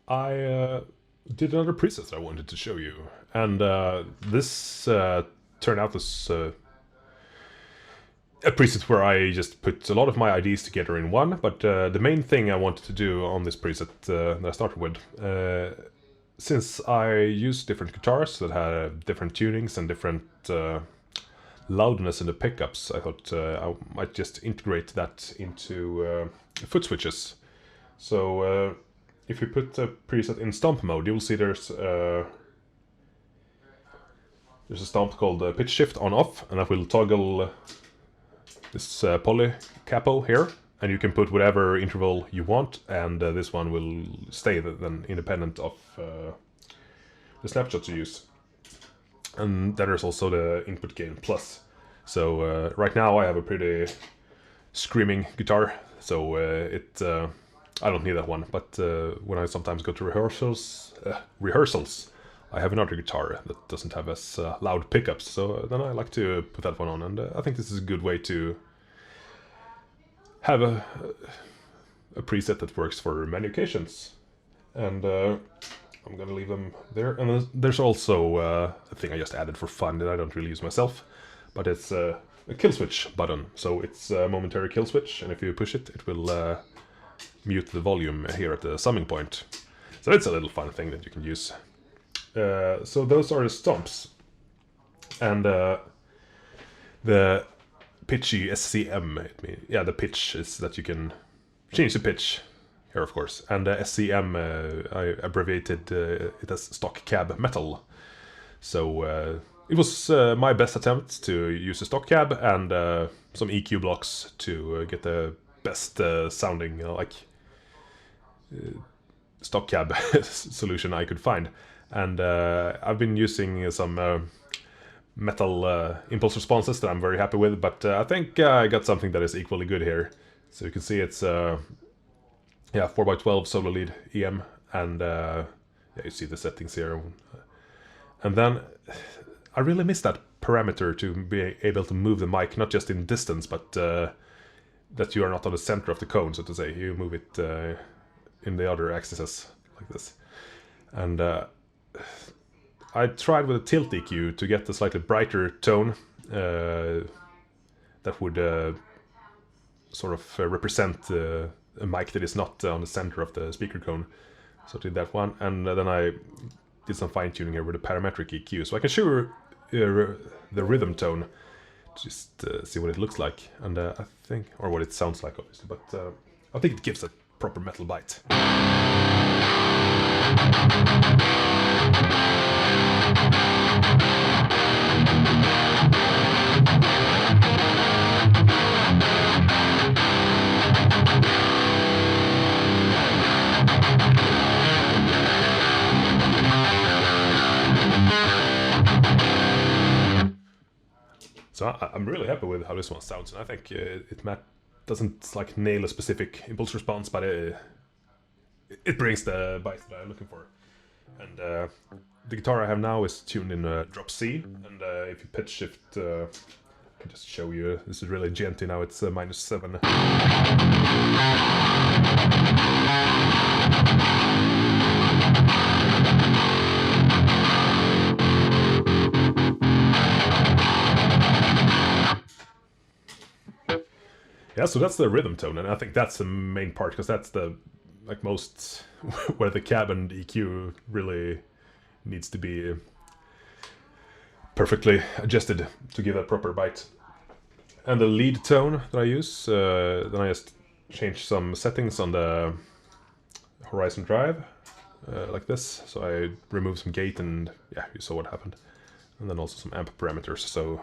I did another preset that I wanted to show you, and this turned out as a preset where I just put a lot of my ideas together in one, but the main thing I wanted to do on this preset that I started with, since I use different guitars that had different tunings and different loudness in the pickups, I thought I might just integrate that into foot switches. So if you put the preset in stomp mode, you'll see there's a stomp called pitch shift on off, and that will toggle this poly capo here, and you can put whatever interval you want, and this one will stay then independent of the snapshots you use. And then there's also the input gain plus. So right now I have a pretty screaming guitar, so I don't need that one. But when I sometimes go to rehearsals, I have another guitar that doesn't have as loud pickups, so then I like to put that one on, and I think this is a good way to have a preset that works for many occasions. And I'm gonna leave them there. And then there's also a thing I just added for fun that I don't really use myself, but it's a kill switch button. So it's a momentary kill switch, and if you push it, it will mute the volume here at the summing point. So it's a little fun thing that you can use. So those are the stomps, and the PitchySCM. Yeah, the pitch is that you can change the pitch here, of course, and SCM I abbreviated it as stock cab metal. So it was my best attempt to use a stock cab and some EQ blocks to get the best sounding stock cab solution I could find. And I've been using some metal impulse responses that I'm very happy with, but I think I got something that is equally good here. So you can see it's 4x12 solo lead EM, and yeah, you see the settings here. And then I really miss that parameter to be able to move the mic, not just in distance, but that you are not on the center of the cone, so to say. You move it in the other axes like this. And I tried with a tilt EQ to get a slightly brighter tone that would sort of represent a mic that is not on the center of the speaker cone. So I did that one, and then I did some fine-tuning here with a parametric EQ. So I can show you the rhythm tone, just see what it looks like, and I think, or what it sounds like, obviously, but I think it gives a proper metal bite. So I'm really happy with how this one sounds, and I think it doesn't like nail a specific impulse response, but it brings the bite that I'm looking for. And the guitar I have now is tuned in drop C, and if you pitch shift, I can just show you. This is really genty now. It's -7. Yeah, so that's the rhythm tone, and I think that's the main part, because that's the most where the cab and EQ really needs to be perfectly adjusted to give a proper bite. And the lead tone that I use, then I just change some settings on the horizon drive, like this. So I remove some gate, and yeah, you saw what happened. And then also some amp parameters, so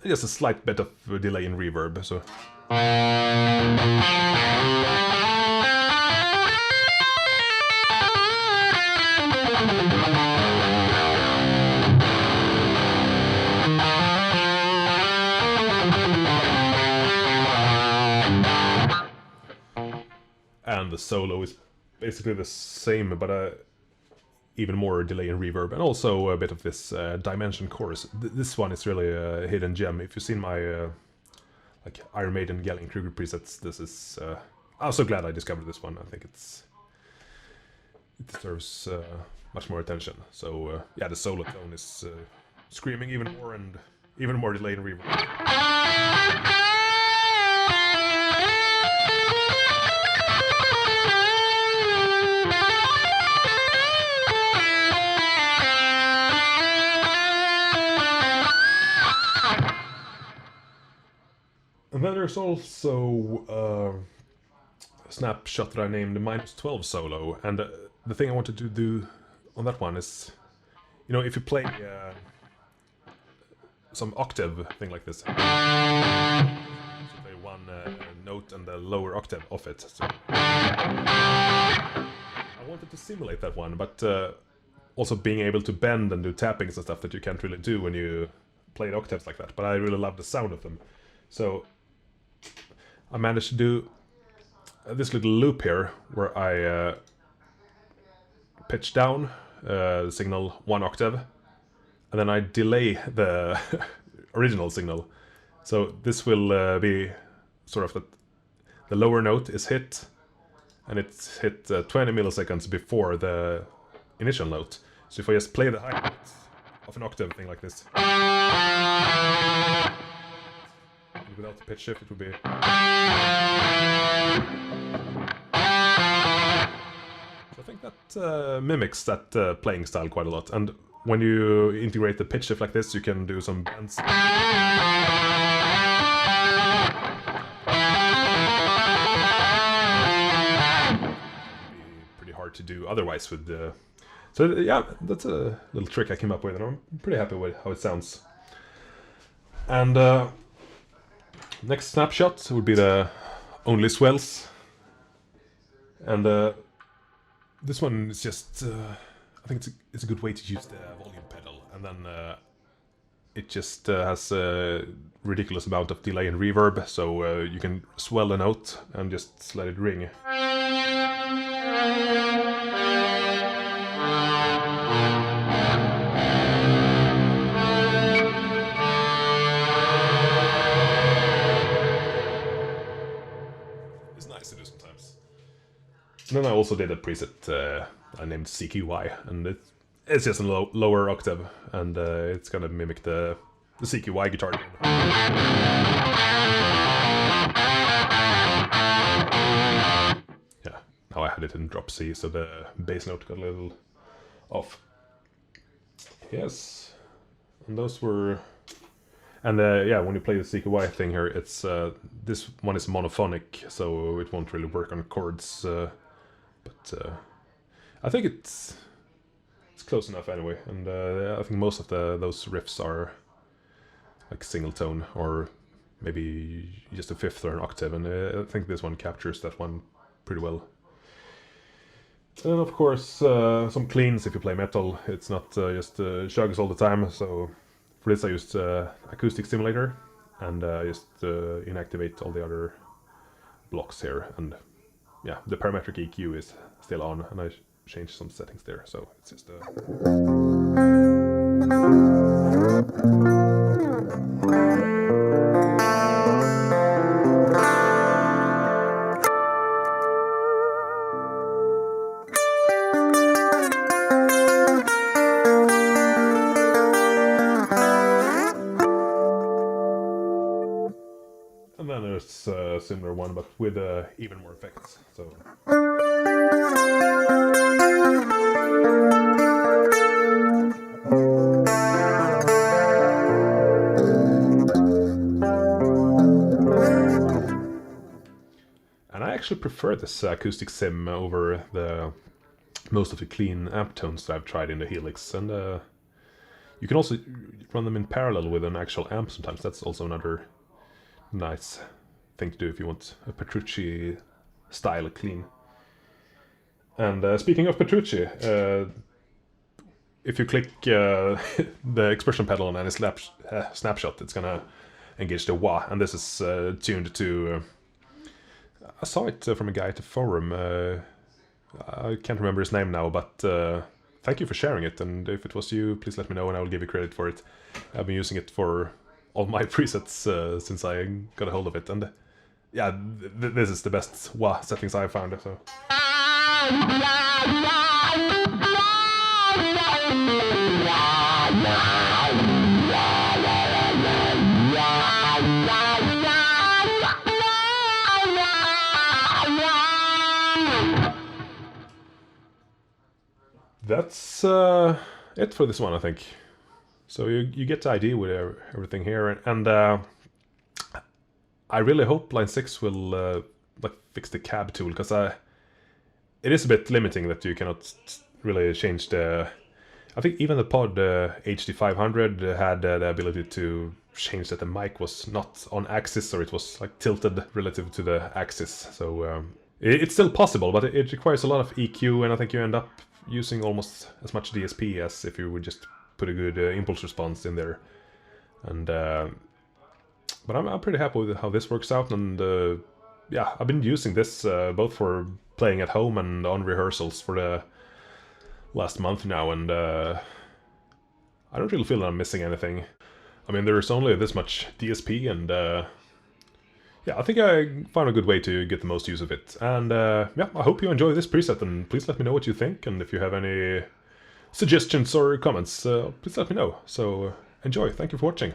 just a slight bit of delay in reverb. So and the solo is basically the same, but even more delay and reverb, and also a bit of this dimension chorus. This one is really a hidden gem. If you've seen my like Iron Maiden, Gallagher-Kruger presets, this is... I'm so glad I discovered this one. I think it's deserves much more attention. So yeah, the solo tone is screaming even more and even more delay and reverb. And then there's also a snapshot that I named the -12 solo, and the thing I wanted to do on that one is, you know, if you play some octave thing like this, so play one note and the lower octave of it. So I wanted to simulate that one, but also being able to bend and do tappings and stuff that you can't really do when you play octaves like that. But I really love the sound of them, so I managed to do this little loop here where I pitch down the signal 1 octave, and then I delay the original signal. So this will be sort of that the lower note is hit, and it's hit 20 milliseconds before the initial note. So if I just play the high note of an octave thing like this, without the pitch shift, it would be. So I think that mimics that playing style quite a lot. And when you integrate the pitch shift like this, you can do some bends. Pretty hard to do otherwise with the. So yeah, that's a little trick I came up with, and I'm pretty happy with how it sounds. And next snapshot would be the only swells, and this one is just I think it's a good way to use the volume pedal, and then it just has a ridiculous amount of delay and reverb, so you can swell a note and just let it ring. And then I also did a preset I named CQY, and it's just a lower octave, and it's gonna mimic the CQY guitar. Yeah, now I had it in drop C, so the bass note got a little off. Yes, and those were. And yeah, when you play the CQY thing here, it's this one is monophonic, so it won't really work on chords. But I think it's close enough anyway, and I think most of those riffs are like single tone, or maybe just a fifth or an octave, and I think this one captures that one pretty well. And then of course some cleans if you play metal. It's not just chugs all the time, so for this I used Acoustic Simulator, and just inactivate all the other blocks here, and yeah, the parametric EQ is still on, and I changed some settings there, so it's just And then there's a similar one, but with even more effects. So. And I actually prefer this acoustic sim over most of the clean amp tones that I've tried in the Helix, and you can also run them in parallel with an actual amp sometimes. That's also another nice thing to do if you want a Petrucci style clean. And speaking of Petrucci, if you click the expression pedal on any snapshot, it's gonna engage the wah, and this is tuned to. I saw it from a guy at the forum. I can't remember his name now, but thank you for sharing it. And if it was you, please let me know, and I will give you credit for it. I've been using it for all my presets since I got a hold of it, and yeah, this is the best wah settings I've found. So. that's it for this one, I think. So you get the idea with everything here, and I really hope Line 6 will like fix the cab tool, because it is a bit limiting that you cannot really change the... I think even the Pod HD500 had the ability to change that the mic was not on axis, or it was like tilted relative to the axis. So it's still possible, but it requires a lot of EQ, and I think you end up using almost as much DSP as if you would just put a good impulse response in there. And but I'm pretty happy with how this works out, and yeah, I've been using this both for playing at home and on rehearsals for the last month now, and I don't really feel that I'm missing anything. I mean, there's only this much DSP, and yeah, I think I found a good way to get the most use of it. And yeah, I hope you enjoy this preset, and please let me know what you think, and if you have any suggestions or comments, please let me know. So enjoy. Thank you for watching.